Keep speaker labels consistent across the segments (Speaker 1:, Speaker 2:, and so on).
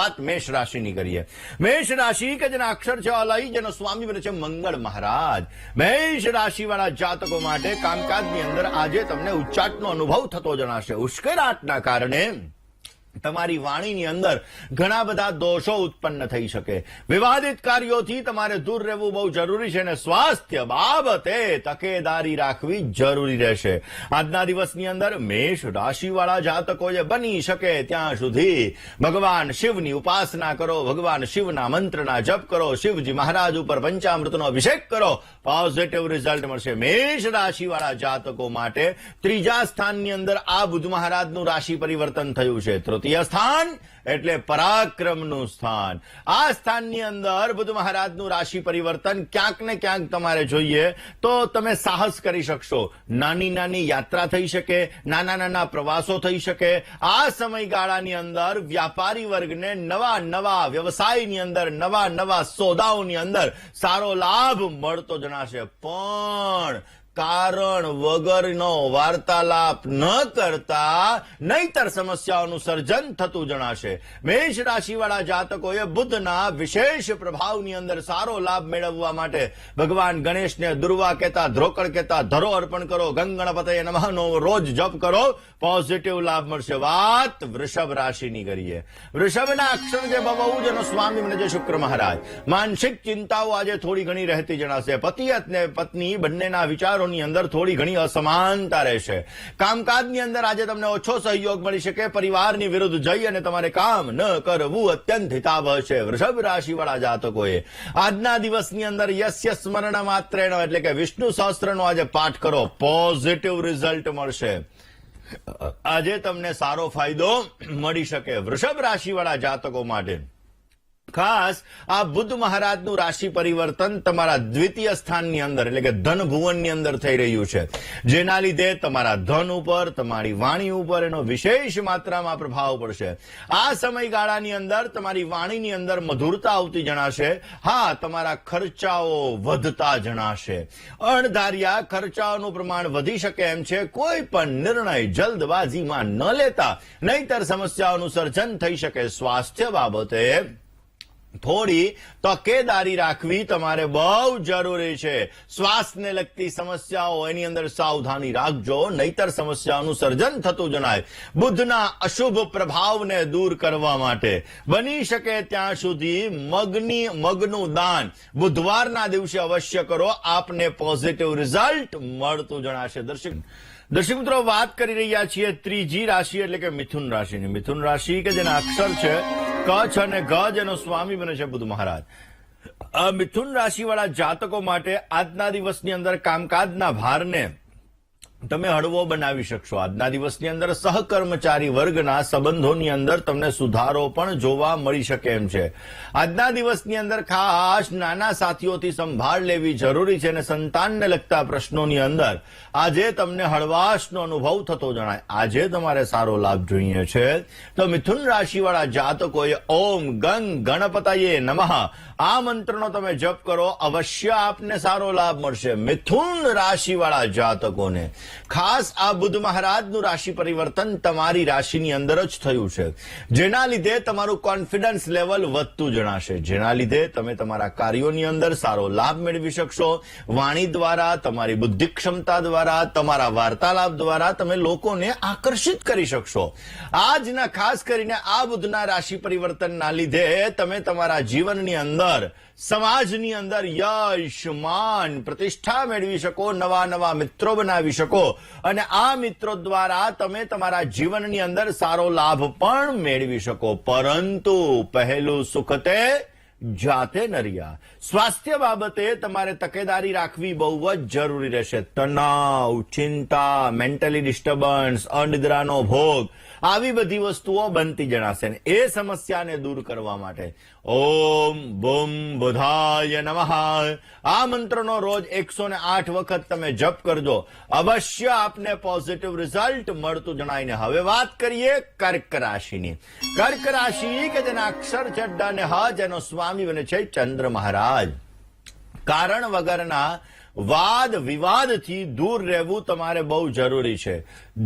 Speaker 1: વાત મેષ રાશિની કરીએ. મેષ રાશિ કે જેના અક્ષર છે અલય, જેનો સ્વામી બને છે મંગળ મહારાજ. મેષ રાશિવાળા જાતકો માટે કામકાજની અંદર આજે તમને ઉચ્ચાટનો અનુભવ થતો જણાશે. ઉશ્કેરાટના કારણે તમારી વાણીની અંદર ઘણા બધા દોષો ઉત્પન્ન થઈ શકે. વિવાદિત કાર્યોથી તમારે દૂર રહેવું બહુ જરૂરી છે અને સ્વાસ્થ્ય બાબતે તકેદારી રાખવી જરૂરી રહેશે. આજના દિવસની અંદર મેષ રાશિવાળા જાતકોએ બની શકે ત્યાં સુધી ભગવાન શિવની ઉપાસના કરો, ભગવાન શિવના મંત્રના જપ કરો, શિવજી મહારાજ ઉપર પંચામૃતનો અભિષેક કરો. પોઝિટિવ રિઝલ્ટ મળશે. મેષ રાશિવાળા જાતકો માટે ત્રીજા સ્થાનની અંદર આ બુધ મહારાજનું રાશિ પરિવર્તન થયું છે. તૃતીય સ્થાન એટલે પરાક્રમનું સ્થાન. આ સ્થાનની અંદર બુધ મહારાજનું રાશિ પરિવર્તન ક્યાંક ને ક્યાંક તમારે જોઈએ તો તમે સાહસ કરી શકશો. નાની નાની યાત્રા થઈ શકે, નાના નાના પ્રવાસો થઈ શકે. આ સમયગાળાની અંદર વ્યાપારી વર્ગને નવા નવા વ્યવસાયની અંદર, નવા નવા સોદાઓની અંદર સારો લાભ મળતો જણાશે. પણ કારણ વગરનો વાર્તાલાપ ન કરતા નહીતર સમસ્યાઓનું સર્જન થતું જણાશે. મેષ રાશિવાળા જાતકોએ બુધના વિશેષ પ્રભાવની અંદર સારો લાભ મેળવવા માટે ભગવાન ગણેશને દુર્વા કહેતા, ધ્રોકળ કહેતા ધરો અર્પણ કરો, ગંગણપતયે નમઃનો રોજ જપ કરો. પોઝિટિવ લાભ મળશે. વાત વૃષભ રાશિની કરીએ. વૃષભના અક્ષર જે બહુ જેનો સ્વામી મને છે શુક્ર મહારાજ. માનસિક ચિંતાઓ આજે થોડી ઘણી રહેતી જણાશે. પતિ અને પત્ની બંનેના વિચારોની અંદર થોડી ઘણી અસમાનતા રહેશે. કામકાજની અંદર આજે તમને ઓછો સહયોગ મળી શકે. પરિવારની વિરુદ્ધ જઈ અને તમારે કામ ન કરવું અત્યંત હિતાવહ છે. વૃષભ રાશિવાળા જાતકોએ આજના દિવસની અંદર યસ્ય સ્મરણ માત્રેણ એટલે કે વિષ્ણુ સહસ્ત્રનો આજે પાઠ કરો. પોઝિટિવ રિઝલ્ટ મળશે. આજે તમને સારો ફાયદો મળી શકે. વૃષભ રાશિવાળા જાતકો માટે ખાસ આ બુધ મહારાજનું રાશિ પરિવર્તન તમારા દ્વિતીય સ્થાનની અંદર એટલે કે ધન ભુવનની અંદર થઈ રહ્યું છે, જેના લીધે તમારા ધન ઉપર, તમારી વાણી ઉપર એનો વિશેષ માત્રામાં પ્રભાવ પડશે. આ સમયગાળાની અંદર તમારી વાણીની અંદર મધુરતા આવતી જણાશે. હા, તમારા ખર્ચાઓ વધતા જણાશે. અણધાર્યા ખર્ચાઓનું પ્રમાણ વધી શકે એમ છે. કોઈ પણ નિર્ણય જલ્દબાજીમાં ન લેતા, નહીતર સમસ્યાઓનું સર્જન થઈ શકે. સ્વાસ્થ્ય બાબતે થોડી તકેદારી રાખવી તમારે બહુ જરૂરી છે. શ્વાસને લગતી સમસ્યાઓ એની અંદર સાવધાની રાખજો, નહીતર સમસ્યાઓનું સર્જન થતું જણાય. બુધના અશુભ પ્રભાવને દૂર કરવા માટે બની શકે ત્યાં સુધી મગનું દાન બુધવારના દિવસે અવશ્ય કરો. આપને પોઝિટિવ રિઝલ્ટ મળતું જણાશે. દર્શક મિત્રો, વાત કરી રહ્યા છીએ ત્રીજી રાશિ એટલે કે મિથુન રાશિની. મિથુન રાશિ કે જેના અક્ષર છે કચ્છ અને ગજ, એનો સ્વામી બને છે બુધ મહારાજ. મિથુન રાશિવાળા જાતકો માટે આજના દિવસની અંદર કામકાજના ભારને તમે હળવો બનાવી શકશો. આજના દિવસની અંદર સહકર્મચારી વર્ગના સંબંધોની અંદર તમને સુધારો પણ જોવા મળી શકે એમ છે. આજના દિવસની અંદર ખાસ નાના સાથીઓથી સંભાળ લેવી જરૂરી છે અને સંતાનને લગતા પ્રશ્નોની અંદર આજે તમને હળવાશનો અનુભવ થતો જણાય. આજે તમારે સારો લાભ જોઈએ છે તો મિથુન રાશિવાળા જાતકોએ ઓમ ગણપતયે નમઃ આ મંત્રનો તમે જપ કરો. અવશ્ય આપને સારો લાભ મળશે. મિથુન રાશિવાળા જાતકોને ખાસ આ બુધ મહારાજનું રાશિ પરિવર્તન તમારી રાશિની અંદર જ થયું છે, જેના લીધે તમારું કોન્ફિડન્સ લેવલ વધતું જણાશે, જેના લીધે તમે તમારા કાર્યોની અંદર સારો લાભ મેળવી શકશો. વાણી દ્વારા, તમારી બુદ્ધિ ક્ષમતા દ્વારા, તમારા વાર્તાલાપ દ્વારા તમે લોકોને આકર્ષિત કરી શકશો. આજના ખાસ કરીને આ બુધના રાશિ પરિવર્તનના લીધે તમે તમારા જીવનની અંદર, સમાજની અંદર યશ, માન, પ્રતિષ્ઠા મેળવી શકો, નવા નવા મિત્રો બનાવી શકો અને આ મિત્રો દ્વારા તમે તમારા જીવનની અંદર સારો લાભ પણ મેળવી શકો. પરંતુ પહેલું સુખ તે જાતે નર્યા. સ્વાસ્થ્ય બાબતે તમારે તકેદારી રાખવી બહુ જ જરૂરી રહેશે. તણાવ, ચિંતા, મેન્ટલી ડિસ્ટર્બન્સ, અનિદ્રાનો ભોગ આવી બધી વસ્તુઓ બનતી જણાશે. એ સમસ્યાને દૂર કરવા માટે ઓમ બુમ બુધાય નમઃ આ મંત્રનો રોજ 108 વખત તમે જપ કરજો. અવશ્ય આપને પોઝિટિવ રિઝલ્ટ મળતું જણાયને. હવે વાત કરીએ કર્ક રાશિની. કર્ક રાશિ કે જેના અક્ષર છે ડ અને હ, જેનો સ્વામી બને છે ચંદ્ર મહારાજ. કારણ વગરના વાદ વિવાદથી દૂર રહેવું તમારે બહુ જરૂરી છે.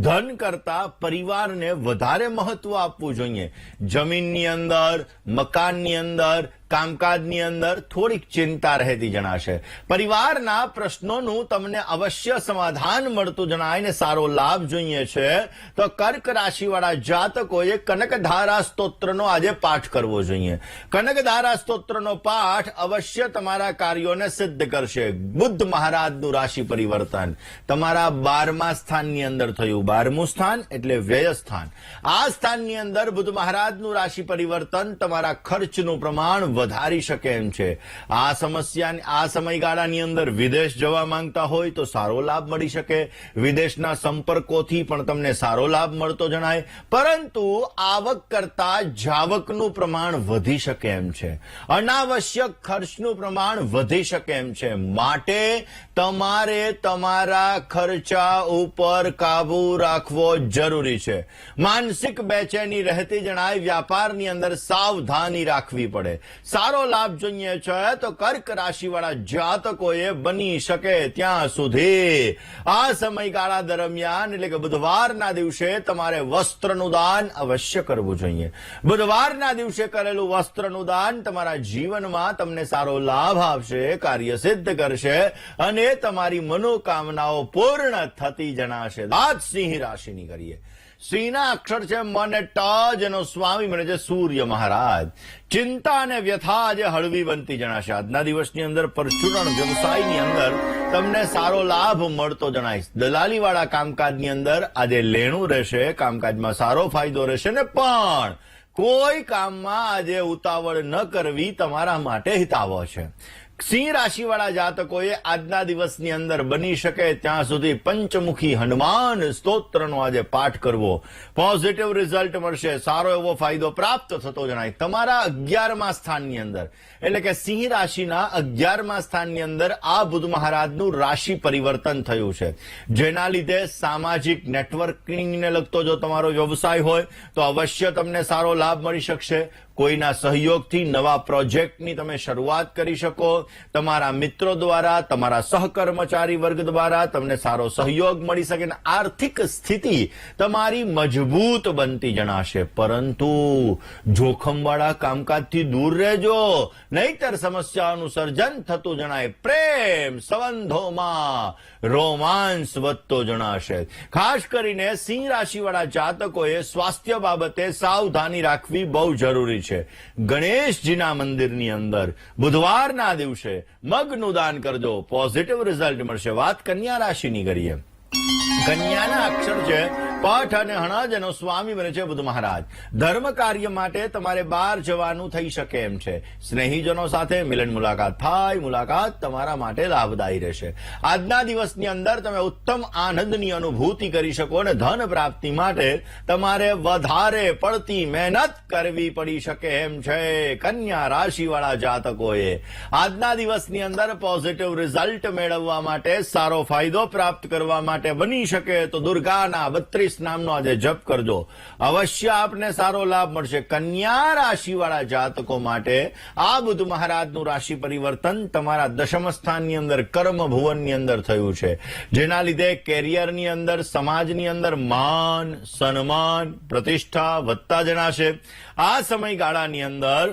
Speaker 1: ધન કરતા પરિવારને વધારે મહત્વ આપવું જોઈએ. જમીનની અંદર, મકાનની અંદર, કામકાજની અંદર થોડીક ચિંતા રહેતી જણાશે. પરિવારના પ્રશ્નોનું તમને અવશ્ય સમાધાન મળતું જણાય ને સારો લાભ જોઈએ છે તો કર્ક રાશિવાળા જાતકોએ કનકધારા સ્તોત્રનો આજે પાઠ કરવો જોઈએ. કનકધારા સ્તોત્રનો પાઠ અવશ્ય તમારા કાર્યોને સિદ્ધ કરશે. બુદ્ધ મહારાજનું રાશિ પરિવર્તન તમારા 12મા સ્થાનની અંદર થયું. 12મું સ્થાન એટલે વ્યય સ્થાન. આ સ્થાનની અંદર બુદ્ધ મહારાજનું રાશિ પરિવર્તન તમારા ખર્ચનું પ્રમાણ વધારી શકે એમ છે. આ સમયગાળાની અંદર વિદેશ જવા માંગતા હોય તો સારો લાભ મળી શકે. વિદેશના સંપર્કોથી પણ તમને સારો લાભ મળતો જણાય. પરંતુ આવક કરતા જાવકનું પ્રમાણ વધી શકે એમ છે. અનાવશ્યક ખર્ચનું પ્રમાણ વધી શકે એમ છે. માટે તમારે તમારા ખર્ચા ઉપર કાબુ રાખવો જરૂરી છે. માનસિક બેચેની રહેતી જણાય. વ્યાપારની અંદર સાવધાની રાખવી પડે. સારો લાભ જોઈએ છે તો કર્ક રાશિવાળા જાતકોએ બની શકે ત્યાં સુધી આ સમયગાળા દરમિયાન એટલે કે બુધવારના દિવસે તમારે વસ્ત્રનું દાન અવશ્ય કરવું જોઈએ. બુધવારના દિવસે કરેલું વસ્ત્રનું દાન તમારા જીવનમાં તમને સારો લાભ આપશે, કાર્ય સિદ્ધ કરશે અને તમારી મનોકામનાઓ પૂર્ણ થતી જણાશે. વાત સિંહ રાશિની કરીએ. સિંહના અક્ષર છે મ અને ટ, જેનો સ્વામી બને છે સૂર્ય મહારાજ. ચિંતા અને વ્યથા આજે હળવી બનતી જણાશે. આજના દિવસની અંદર પરચુરણ વ્યવસાયની અંદર તમને સારો લાભ મળતો જણાય. દલાલીવાળા કામકાજની અંદર આજે લેણું રહેશે. કામકાજમાં સારો ફાયદો રહેશે ને પણ કોઈ કામમાં આજે ઉતાવળ ન કરવી તમારા માટે હિતાવહ છે. સિંહ રાશિવાળા જાતકોએ આજના દિવસની અંદર બની શકે ત્યાં સુધી પંચમુખી હનુમાન સ્તોત્રનો આજે પાઠ કરવો. પોઝિટિવ રિઝલ્ટ મળશે. સારો એવો ફાયદો પ્રાપ્ત થતો જણાય. તમારા 11મા સ્થાનની અંદર એટલે કે સિંહ રાશિના 11મા સ્થાનની અંદર આ બુધ મહારાજનું રાશિ પરિવર્તન થયું છે. જેના લીધે સામાજિક નેટવર્કિંગને લગતો જો તમારો વ્યવસાય હોય તો અવશ્ય તમને સારો લાભ મળી શકશે. કોઈના સહયોગથી નવા પ્રોજેક્ટની તમે શરૂઆત કરી શકો. તમારા મિત્રો દ્વારા, તમારા સહકર્મચારી વર્ગ દ્વારા તમને સારો સહયોગ મળી શકે. આર્થિક સ્થિતિ તમારી મજબૂત બનતી જણાશે. પરંતુ જોખમવાળા કામકાજથી દૂર રહેજો, નહીતર સમસ્યાઓનું સર્જન થતું જણાય. પ્રેમ સંબંધોમાં રોમાંસ વધતો જણાશે. ખાસ કરીને સિંહ રાશિવાળા જાતકોએ સ્વાસ્થ્ય બાબતે સાવધાની રાખવી બહુ જરૂરી છે. ગણેશજીના મંદિરની અંદર બુધવારના દિવસે મગનું દાન કરજો. પોઝિટિવ રિઝલ્ટ મળશે. વાત કન્યા રાશિની કરીએ. કન્યાના અક્ષર છે પઠ અને હણ, જેનો સ્વામી બને છે બુધ મહારાજ. ધર્મ કાર્ય માટે તમારે બહાર જવાનું થઈ શકે એમ છે. સ્નેહીજનો સાથે મિલન મુલાકાત થાય. મુલાકાત તમારા માટે લાભદાયી રહેશે. આજના દિવસની અંદર તમે ઉત્તમ આનંદની અનુભૂતિ કરી શકો અને ધન પ્રાપ્તિ માટે તમારે વધારે પડતી મહેનત કરવી પડી શકે એમ છે. કન્યા રાશિવાળા જાતકોએ આજના દિવસની અંદર પોઝિટિવ રિઝલ્ટ મેળવવા માટે, સારો ફાયદો પ્રાપ્ત કરવા માટે બની શકે તો દુર્ગાના 32 નામનો આજે જપ કરજો. અવશ્ય આપને સારો લાભ મળશે. કન્યા રાશિવાળા જાતકો માટે આ બુધ મહારાજનું રાશિ પરિવર્તન તમારા 10મ સ્થાનની અંદર કર્મ ભુવનની અંદર થયું છે. જેના લીધે કેરિયરની અંદર, સમાજની અંદર માન, સન્માન, પ્રતિષ્ઠા વધતા જણાશે. આ સમયગાળાની અંદર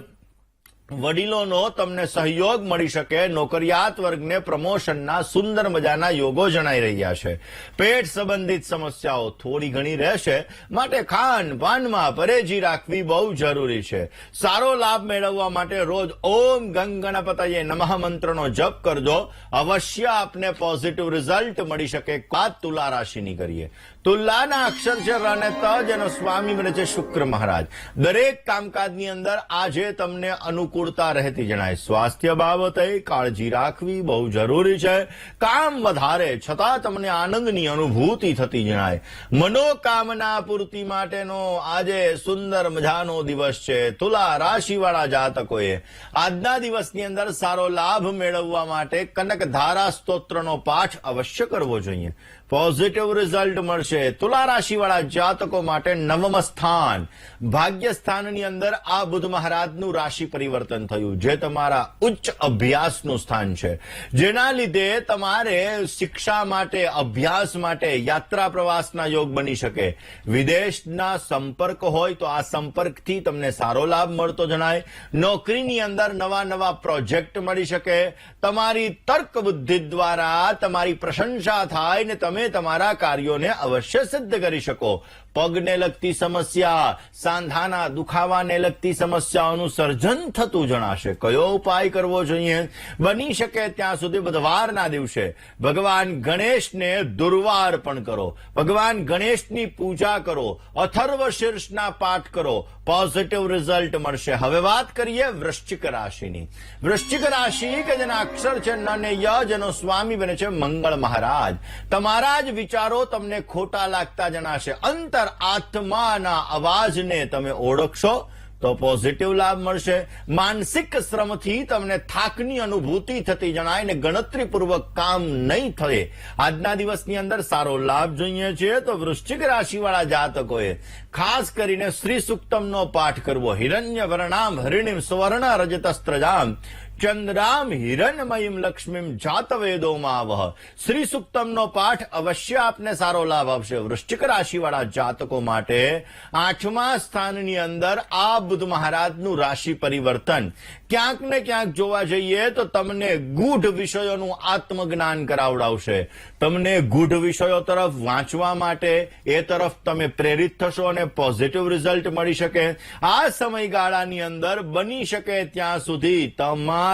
Speaker 1: વડીલોનો તમને સહયોગ મળી શકે. નોકરિયાત વર્ગને પ્રમોશનના સુંદર મજાના યોગો જણાઈ રહ્યા છે. પેટ સંબંધિત સમસ્યાઓ થોડી ઘણી રહેશે, માટે ખાનપાનમાં પરેજી રાખવી બહુ જરૂરી છે. સારો લાભ મેળવવા માટે રોજ ઓમ ગંગ ગણપતયે નમઃ મંત્રનો જપ કરજો. અવશ્ય આપને પોઝિટિવ રિઝલ્ટ મળી શકે. વાત તુલા રાશિની કરીએ. તુલાના અક્ષર છે ર અને ત, જેનો સ્વામી બને છે શુક્ર મહારાજ. દરેક કામકાજની અંદર આજે તમને અનુકૂળતા રહેતી જણાય. સ્વાસ્થ્ય બાબતે કાળજી રાખવી બહુ જરૂરી છે. કામ વધારે છતાં તમને આનંદની અનુભૂતિ થતી જણાય. મનોકામના પૂર્તિ માટેનો આજે સુંદર મજાનો દિવસ છે. તુલા રાશિવાળા જાતકોએ આજના દિવસની અંદર સારો લાભ મેળવવા માટે કનકધારા સ્તોત્રનો પાઠ અવશ્ય કરવો જોઈએ. પોઝિટિવ રિઝલ્ટ મળશે. તુલા રાશિવાળા જાતકો માટે નવમ સ્થાન ભાગ્ય સ્થાનની અંદર આ બુધ મહારાજનું રાશિ પરિવર્તન થયું, જે તમારા ઉચ્ચ અભ્યાસનું સ્થાન છે, જેના લીધે તમારે શિક્ષા માટે, અભ્યાસ માટે યાત્રા પ્રવાસના યોગ બની શકે. વિદેશના સંપર્ક હોય તો આ સંપર્કથી તમને સારો લાભ મળતો જણાય. નોકરીની અંદર નવા નવા પ્રોજેક્ટ મળી શકે. તમારી તર્ક બુદ્ધિ દ્વારા તમારી પ્રશંસા થાય ને તમે તમારા કાર્યોને અવશ્ય સિદ્ધ કરી શકો. પગને લગતી સમસ્યા, સાંધાના દુખાવાને લગતી સમસ્યાઓનું સર્જન થતું જણાશે. કયો ઉપાય કરવો જોઈએ? બની શકે ત્યાં સુધી બુધવારના દિવસે ભગવાન ગણેશને દુર્વા અર્પણ કરો, ભગવાન ગણેશની પૂજા કરો, અથર્વ શીર્ષના પાઠ કરો, પોઝિટિવ રિઝલ્ટ મળશે. હવે વાત કરીએ વૃશ્ચિક રાશિની. વૃશ્ચિક રાશિ કે જેના અક્ષર છે ન ને ય, જેનો સ્વામી બને છે મંગળ મહારાજ. તમારા જ વિચારો તમને ખોટા લાગતા જણાશે. અંતર આત્માના અવાજને તમે ઓળખશો તો પોઝિટિવ લાભ મળશે. માનસિક શ્રમથી તમને થાકની અનુભૂતિ થતી જણાય ને ગણતરીપૂર્વક કામ નહીં થાય. આજના દિવસની અંદર સારો લાભ જોઈએ છે તો વૃશ્ચિક રાશિવાળા જાતકોએ ખાસ કરીને શ્રી સુક્તમનો પાઠ કરવો. હિરણ્ય વર્ણામ હરિણીમ સુવર્ણ રજતસ્ત્રજામ ચંદ્રામ હિરણમયીમ લક્ષ્મીમ જાતવેદોમાવહ. શ્રી સુક્તમનો પાઠ અવશ્ય આપને સારો લાભ આપશે. વૃશ્ચિક રાશિવાળા જાતકો માટે 8મા સ્થાનની અંદર આ બુધ મહારાજનું રાશિ પરિવર્તન ક્યાંક ને ક્યાંક જોવા જઈએ તો તમને ગૂઢ વિષયોનું આત્મજ્ઞાન કરાવડાવશે. તમને ગૂઢ વિષયો તરફ વાંચવા માટે એ તરફ તમે પ્રેરિત થશો અને પોઝિટિવ રિઝલ્ટ મળી શકે. આ સમયગાળાની અંદર બની શકે ત્યાં સુધી તમારે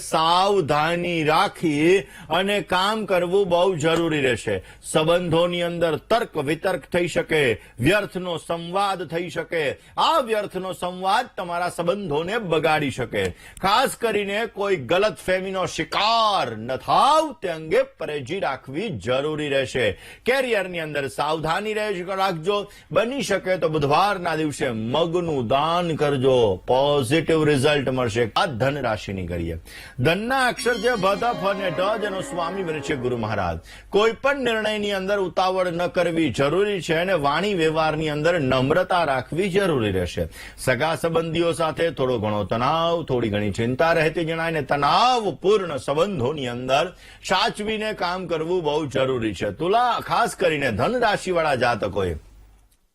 Speaker 1: સાવધાની રાખી અને કામ કરવું બહુ જરૂરી રહેશે. સંબંધોની અંદર તર્ક વિતર્ક થઈ શકે, વ્યર્થનો સંવાદ થઈ શકે. આ વ્યર્થનો સંવાદ તમારા સંબંધોને બગાડી શકે. ખાસ કરીને કોઈ ગલત ફેમીનો શિકાર ન થાવ તે અંગે પરેજી રાખવી જરૂરી રહેશે. કેરિયરની અંદર સાવધાની રાખજો. બની શકે તો બુધવારના દિવસે મગનું દાન કરજો, પોઝિટિવ રિઝલ્ટ મળશે. આ ધન રાશિની કરીએ. ધનના અક્ષર છે ભ, ફ અને ઢ, જેનો સ્વામી બને છે ગુરુ મહારાજ. કોઈ પણ નિર્ણયની અંદર ઉતાવળ ન કરવી જરૂરી છે અને વાણી વ્યવહારની અંદર નમ્રતા રાખવી જરૂરી રહેશે. સગા સંબંધીઓ સાથે થોડો ઘણો તણાવ, થોડી ઘણી ચિંતા રહેતી જણાય ને તણાવપૂર્ણ સંબંધોની અંદર સાચવીને કામ કરવું બહુ જરૂરી છે. તુલા ખાસ કરીને ધન રાશિવાળા જાતકોએ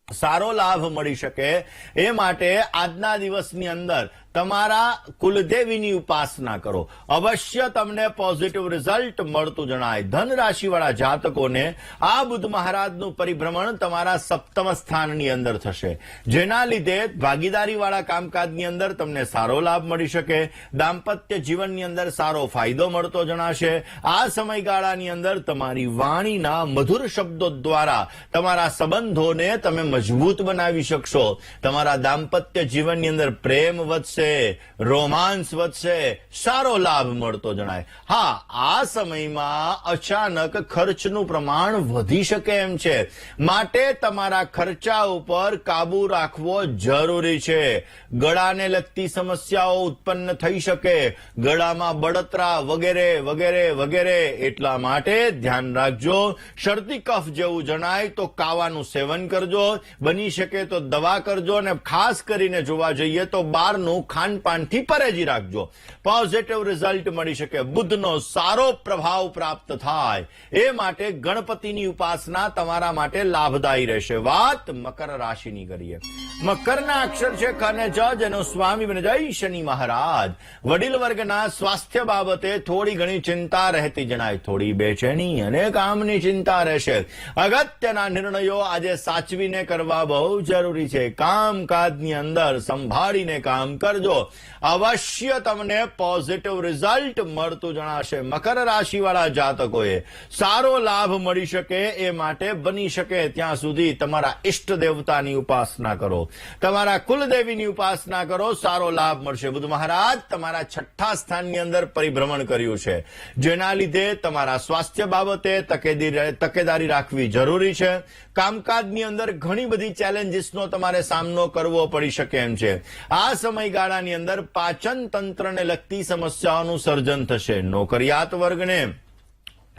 Speaker 1: સારો લાભ મળી શકે એ માટે આજના દિવસની અંદર તમારા કુલદેવીની ઉપાસના કરો. અવશ્ય તમને પોઝિટિવ રિઝલ્ટ મળતું જણાય. ધન રાશિવાળા જાતકોને આ બુધ મહારાજનું પરિભ્રમણ તમારા 7મ સ્થાનની અંદર થશે, જેના લીધે ભાગીદારીવાળા કામકાજની અંદર તમને સારો લાભ મળી શકે. દાંપત્ય જીવનની અંદર સારો ફાયદો મળતો જણાશે. આ સમયગાળાની અંદર તમારી વાણીના મધુર શબ્દો દ્વારા તમારા સંબંધોને તમે મજબૂત બનાવી શકશો. તમારા દાંપત્ય જીવનની અંદર પ્રેમ વધશે, રોમાન્સ વધશે, સારો લાભ મળતો જણાય. હા, આ સમયમાં અચાનક ખર્ચનું પ્રમાણ વધી શકે એમ છે, માટે તમારા ખર્ચા ઉપર કાબુ રાખવો જરૂરી છે. ગળાને લગતી સમસ્યાઓ ઉત્પન્ન થઈ શકે, ગળામાં બળતરા વગેરે વગેરે વગેરે. એટલા માટે ધ્યાન રાખજો. શરદી કફ જેવું જણાય તો કાવાનું સેવન કરજો. બની શકે તો દવા કરજો અને ખાસ કરીને જોવા જઈએ તો બહારનું ખાનપાનથી પરેજી રાખજો. પોઝિટિવ રિઝલ્ટ મળી શકે. બુધનો સારો પ્રભાવ પ્રાપ્ત થાય એ માટે ગણપતિની ઉપાસના તમારા માટે લાભદાયી રહેશે. વાત મકર રાશિની કરીએ. મકરના અક્ષર છે ખ અને જ, જેનો સ્વામી બને જય શનિ મહારાજ. વડીલ વર્ગના સ્વાસ્થ્ય બાબતે થોડી ઘણી ચિંતા રહેતી જણાય. થોડી બેચેની અને કામની ચિંતા રહેશે. અગત્યના નિર્ણયો આજે સાચવીને કરવા બહુ જરૂરી છે. કામકાજની અંદર સંભાળીને કામ કરજો. અવશ્ય તમને પોઝિટિવ રિઝલ્ટ મળતું જણાશે. મકર રાશિવાળા જાતકોએ સારો લાભ મળી શકે એ માટે બની શકે ત્યાં સુધી તમારા ઈષ્ટ દેવતાની ઉપાસના કરો, તમારા કુલદેવીની ઉપાસના કરો. સારો લાભ મળશે. બુધ મહારાજ તમારા 6ઠા સ્થાનની અંદર પરિભ્રમણ કર્યું છે, જેના લીધે તમારા સ્વાસ્થ્ય બાબતે તકેદારી રાખવી જરૂરી છે. કામકાજની અંદર ઘણી બધી ચેલેન્જીસનો તમારે સામનો કરવો પડી શકે એમ છે. આ સમયગાળાની અંદર પાચન તંત્રને લગતી સમસ્યાઓનું સર્જન થશે. નોકરિયાત વર્ગને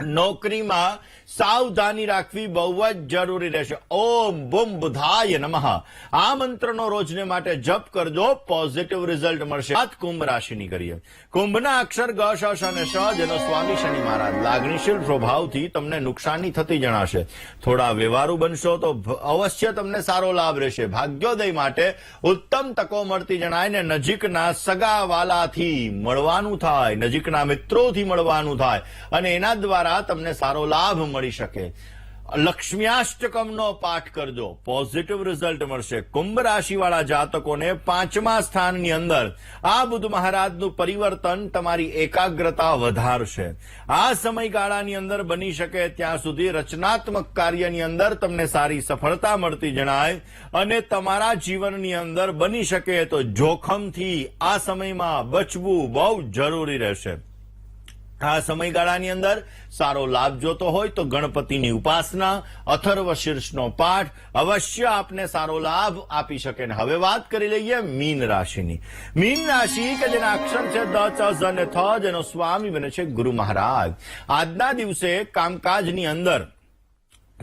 Speaker 1: નોકરીમાં સાવધાની રાખવી બહુ જ જરૂરી રહેશે. ઓમ બુમ બુધાય નમઃ આ મંત્રનો રોજને માટે જપ કરજો, પોઝિટિવ રિઝલ્ટ મળશે. વાત કુંભ રાશિની કરીએ. કુંભના અક્ષર ગ, શ અને શ જેનો સ્વામી શનિ મહારાજ લાગણીશીલ સ્વભાવથી તમને નુકસાની થતી જણાશે. થોડા વ્યવહારુ બનશો તો અવશ્ય તમને સારો લાભ રહેશે. ભાગ્યોદય માટે ઉત્તમ તકો મળતી જણાય ને નજીકના સગાવાલાથી મળવાનું થાય, નજીકના મિત્રોથી મળવાનું થાય અને એના દ્વારા તમને સારો લાભ મળી શકે. લક્ષ્મ્યાષ્ટકમનો પાઠ કરજો, પોઝિટિવ રિઝલ્ટ મળશે. કુંભ રાશિવાળા જાતકોને 5મા સ્થાનની અંદર આ બુધ મહારાજનું પરિવર્તન તમારી એકાગ્રતા વધારશે. આ સમયગાળાની અંદર બની શકે ત્યાં સુધી રચનાત્મક કાર્યની અંદર તમને સારી સફળતા મળતી જણાય અને તમારા જીવનની અંદર બની શકે તો જોખમથી આ સમયમાં બચવું બહુ જરૂરી રહેશે. આ સમયગાળાની અંદર સારો લાભ જોતો હોય તો ગણપતિની ઉપાસના, અથર્વ શીર્ષનો પાઠ અવશ્ય આપને સારો લાભ આપી શકે. હવે વાત કરી લઈએ મીન રાશિની. મીન રાશિ કે જેના અક્ષર છે દ, ચ, ઝ અને થ જેનો સ્વામી બને છે ગુરુ મહારાજ. આજના દિવસે કામકાજની અંદર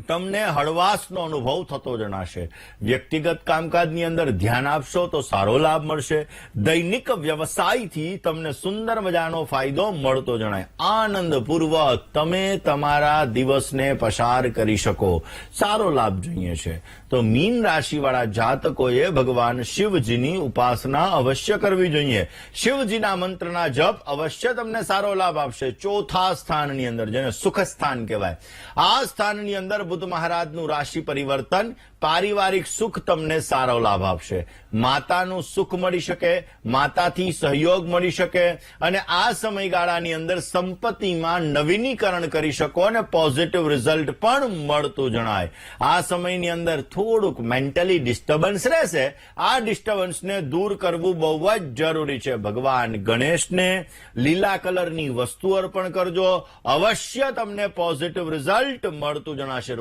Speaker 1: તમને હળવાશનો અનુભવ થતો જણાશે. વ્યક્તિગત કામકાજની અંદર ધ્યાન આપશો તો સારો લાભ મળશે. દૈનિક વ્યવસાયથી તમને સુંદર મજાનો ફાયદો મળતો જણાય. આનંદપૂર્વક તમે તમારા દિવસને પસાર કરી શકો, સારો લાભ જોઈએ છે. તો મીન રાશિવાળા જાતકોએ ભગવાન શિવજીની ઉપાસના અવશ્ય કરવી જોઈએ. શિવજીના મંત્રના જપ અવશ્ય તમને સારો લાભ આપશે. ચોથા સ્થાનની અંદર જેને સુખ સ્થાન કહેવાય, આ સ્થાનની અંદર બુધ મહારાજનું રાશિ પરિવર્તન પારિવારિક સુખ તમને સારો લાભ આપશે. માતાનું સુખ મળી શકે, માતાથી સહયોગ મળી શકે અને આ સમયગાળાની અંદર સંપત્તિમાં નવીનીકરણ કરી શકો અને પોઝિટિવ રિઝલ્ટ પણ મળતું જણાય. આ સમયની અંદર થોડુંક મેન્ટલી ડિસ્ટર્બન્સ રહેશે. આ ડિસ્ટર્બન્સને દૂર કરવું બહુ જ જરૂરી છે. ભગવાન ગણેશને લીલા કલરની વસ્તુ અર્પણ કરજો, અવશ્ય તમને પોઝિટિવ રિઝલ્ટ મળતું જણાશે.